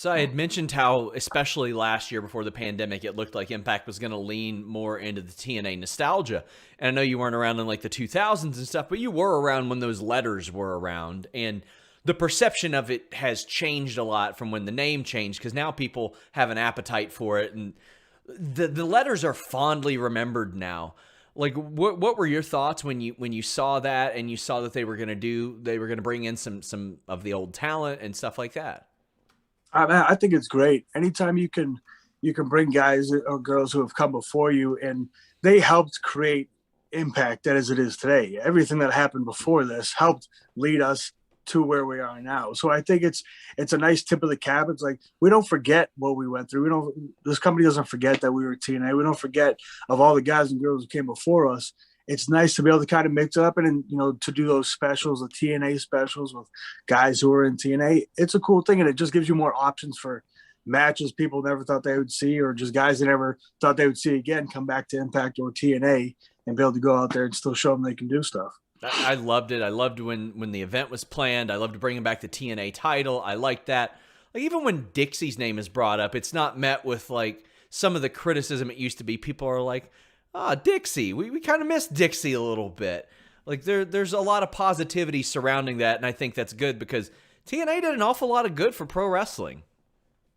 So I had mentioned how, especially last year before the pandemic, it looked like Impact was going to lean more into the TNA nostalgia. And I know you weren't around in like the 2000s and stuff, but you were around when those letters were around. And the perception of it has changed a lot from when the name changed, because now people have an appetite for it. And the letters are fondly remembered now. Like, what were your thoughts when you saw that, and you saw that they were going to bring in some of the old talent and stuff like that? I think it's great. Anytime you can bring guys or girls who have come before you, and they helped create Impact as it is today. Everything that happened before this helped lead us to where we are now. So I think it's a nice tip of the cap. It's like we don't forget what we went through. We don't. This company doesn't forget that we were TNA. We don't forget of all the guys and girls who came before us. It's nice to be able to kind of mix it up and to do those specials, the TNA specials with guys who are in TNA. It's a cool thing, and it just gives you more options for matches people never thought they would see, or just guys they never thought they would see again come back to Impact or TNA and be able to go out there and still show them they can do stuff. I loved it. I loved when the event was planned. I loved bringing back the TNA title. I liked that. Like, even when Dixie's name is brought up, it's not met with like some of the criticism it used to be. People are like, Dixie, we kind of miss Dixie a little bit. Like, there's a lot of positivity surrounding that, and I think that's good because TNA did an awful lot of good for pro wrestling.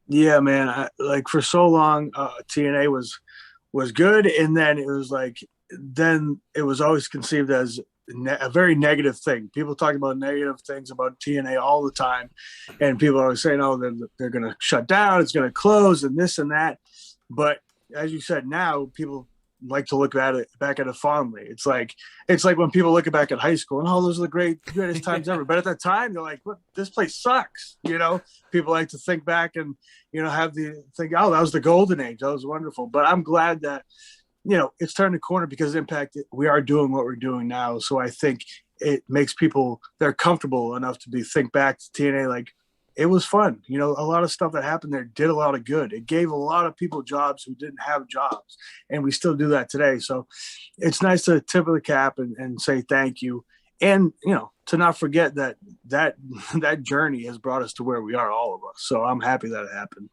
Yeah, man. Like for so long, TNA was good, and then it was like then it was always conceived as a very negative thing. People talk about negative things about TNA all the time, and people are always saying, "Oh, they're going to shut down. It's going to close, and this and that." But as you said, now people like to look back at it fondly. It's like when people look back at high school and those are the greatest times ever. But at that time, they're like, "What? This place sucks." People like to think back and think, "Oh, that was the golden age. That was wonderful." But I'm glad that it's turned a corner because Impact, we are doing what we're doing now. So I think it makes people, they're comfortable enough to think back to TNA like it was fun. A lot of stuff that happened there did a lot of good. It gave a lot of people jobs who didn't have jobs, and we still do that today. So it's nice to tip of the cap and say thank you. And, to not forget that journey has brought us to where we are, all of us. So I'm happy that it happened.